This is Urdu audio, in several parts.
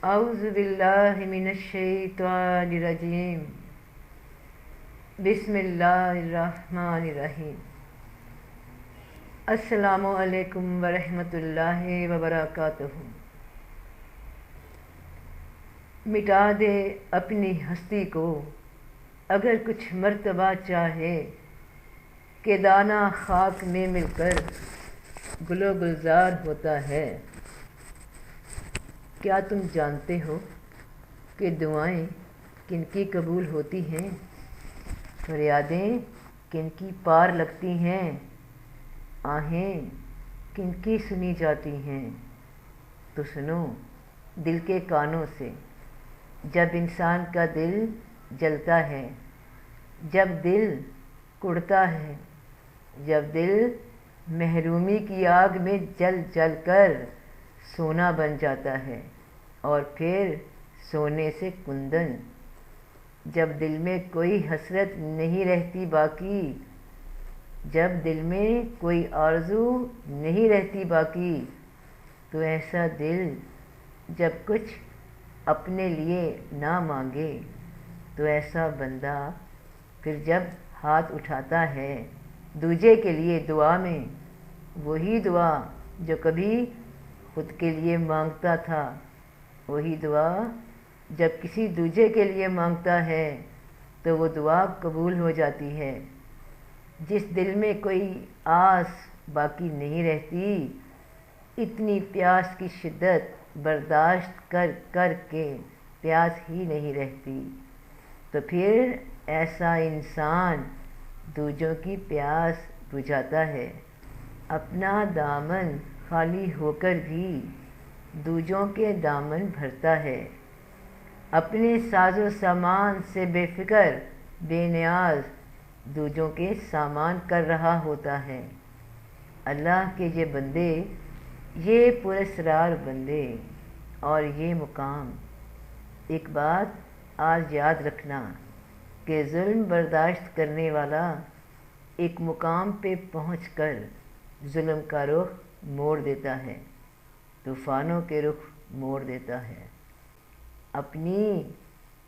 اعوذ باللہ من الشیطان الرجیم بسم اللہ الرحمن الرحیم۔ السلام علیکم ورحمۃ اللہ وبرکاتہ۔ مٹا دے اپنی ہستی کو اگر کچھ مرتبہ چاہے کہ دانہ خاک میں مل کر گل و گلزار ہوتا ہے۔ کیا تم جانتے ہو کہ دعائیں کن کی قبول ہوتی ہیں، فریادیں کن کی پار لگتی ہیں، آہیں کن کی سنی جاتی ہیں؟ تو سنو دل کے کانوں سے۔ جب انسان کا دل جلتا ہے، جب دل کڑتا ہے، جب دل محرومی کی آگ میں جل جل کر سونا بن جاتا ہے اور پھر سونے سے کندن، جب دل میں کوئی حسرت نہیں رہتی باقی، جب دل میں کوئی آرزو نہیں رہتی باقی، تو ایسا دل جب کچھ اپنے لیے نہ مانگے، تو ایسا بندہ پھر جب ہاتھ اٹھاتا ہے دوجے کے لیے دعا میں، وہی دعا جو کبھی خود کے لیے مانگتا تھا، وہی دعا جب کسی دوجے کے لیے مانگتا ہے تو وہ دعا قبول ہو جاتی ہے۔ جس دل میں کوئی آس باقی نہیں رہتی، اتنی پیاس کی شدت برداشت کر کر کے پیاس ہی نہیں رہتی، تو پھر ایسا انسان دوجوں کی پیاس بجھاتا ہے، اپنا دامن خالی ہو کر بھی دوجوں کے دامن بھرتا ہے، اپنے ساز و سامان سے بے فکر بے نیاز دوجوں کے سامان کر رہا ہوتا ہے۔ اللہ کے یہ بندے، یہ پراسرار بندے اور یہ مقام، ایک بات آج یاد رکھنا کہ ظلم برداشت کرنے والا ایک مقام پہ پہنچ کر ظلم کا رخ موڑ دیتا ہے، طوفانوں کے رخ موڑ دیتا ہے، اپنی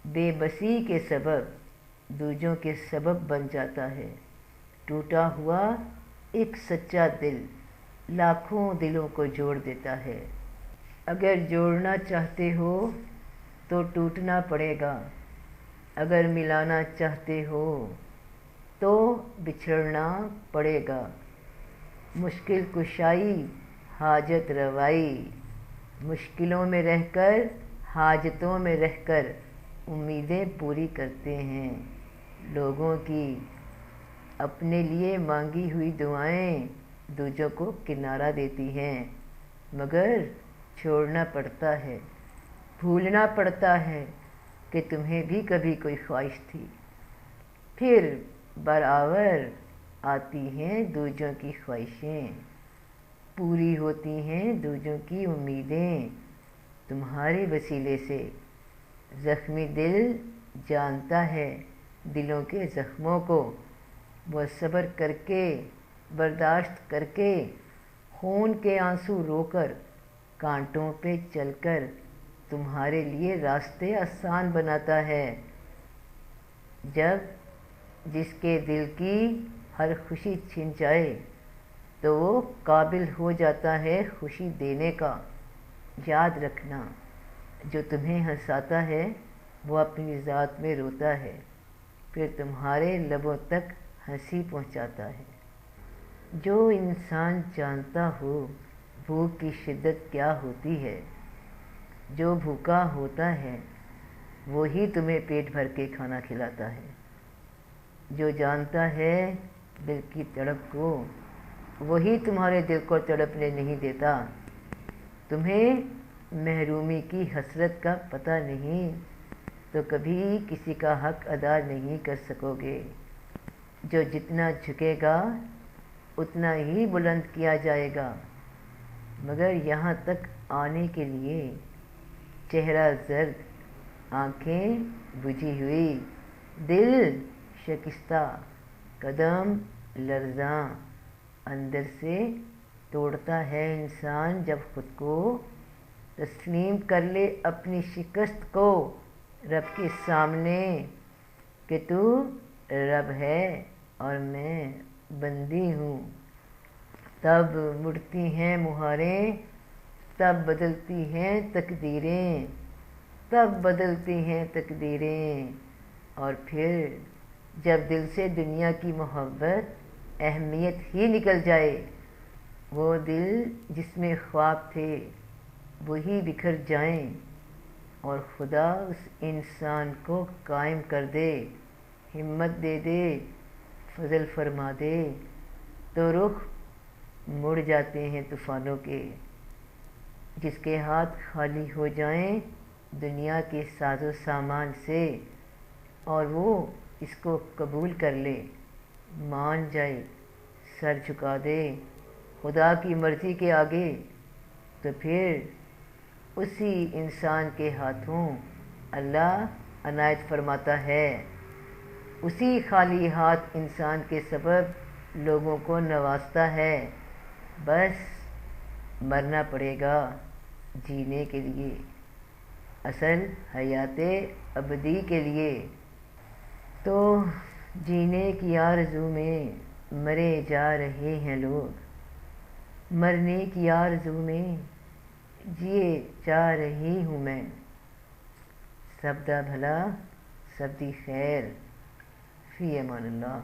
بے بسی کے سبب دوجوں کے سبب بن جاتا ہے۔ ٹوٹا ہوا ایک سچا دل لاکھوں دلوں کو جوڑ دیتا ہے۔ اگر جوڑنا چاہتے ہو تو ٹوٹنا پڑے گا، اگر ملانا چاہتے ہو تو بچھڑنا پڑے گا۔ مشکل کشائی حاجت روائی، مشکلوں میں رہ کر حاجتوں میں رہ کر امیدیں پوری کرتے ہیں لوگوں کی، اپنے لیے مانگی ہوئی دعائیں دوجوں کو کنارہ دیتی ہیں، مگر چھوڑنا پڑتا ہے، بھولنا پڑتا ہے کہ تمہیں بھی کبھی کوئی خواہش تھی۔ پھر برآور آتی ہیں دوجوں کی خواہشیں، پوری ہوتی ہیں دوجوں کی امیدیں تمہارے وسیلے سے۔ زخمی دل جانتا ہے دلوں کے زخموں کو، وہ صبر کر کے برداشت کر کے خون کے آنسو رو کر کانٹوں پہ چل کر تمہارے لیے راستے آسان بناتا ہے۔ جب جس کے دل کی ہر خوشی چھن جائے تو وہ قابل ہو جاتا ہے خوشی دینے کا۔ یاد رکھنا جو تمہیں ہنساتا ہے وہ اپنی ذات میں روتا ہے، پھر تمہارے لبوں تک ہنسی پہنچاتا ہے۔ جو انسان جانتا ہو بھوک کی شدت کیا ہوتی ہے، جو بھوکا ہوتا ہے وہی تمہیں پیٹ بھر کے کھانا کھلاتا ہے۔ جو جانتا ہے دل کی تڑپ کو وہی تمہارے دل کو تڑپنے نہیں دیتا۔ تمہیں محرومی کی حسرت کا پتہ نہیں تو کبھی کسی کا حق ادا نہیں کر سکو گے۔ جو جتنا جھکے گا اتنا ہی بلند کیا جائے گا، مگر یہاں تک آنے کے لیے چہرہ زرد، آنکھیں بجھی ہوئی، دل شکستہ، قدم لرزاں، اندر سے توڑتا ہے انسان جب خود کو تسلیم کر لے اپنی شکست کو رب کے سامنے کہ تو رب ہے اور میں بندی ہوں۔ تب مڑتی ہیں مہاریں، تب بدلتی ہیں تقدیریں، تب بدلتی ہیں تقدیریں۔ اور پھر جب دل سے دنیا کی محبت اہمیت ہی نکل جائے، وہ دل جس میں خواب تھے وہی بکھر جائیں، اور خدا اس انسان کو قائم کر دے، ہمت دے دے، فضل فرما دے، تو رخ مڑ جاتے ہیں طوفانوں کے۔ جس کے ہاتھ خالی ہو جائیں دنیا کے ساز و سامان سے، اور وہ اس کو قبول کر لے، مان جائے، سر جھکا دے خدا کی مرضی کے آگے، تو پھر اسی انسان کے ہاتھوں اللہ عنایت فرماتا ہے۔ اسی خالی ہاتھ انسان کے سبب لوگوں کو نوازتا ہے۔ بس مرنا پڑے گا جینے کے لیے، اصل حیات ابدی کے لیے۔ تو جینے کی آرزو میں مرے جا رہے ہیں لوگ، مرنے کی آرزو میں جیے جا رہی ہوں میں۔ سب دا بھلا سب دی خیر، فی امان اللہ۔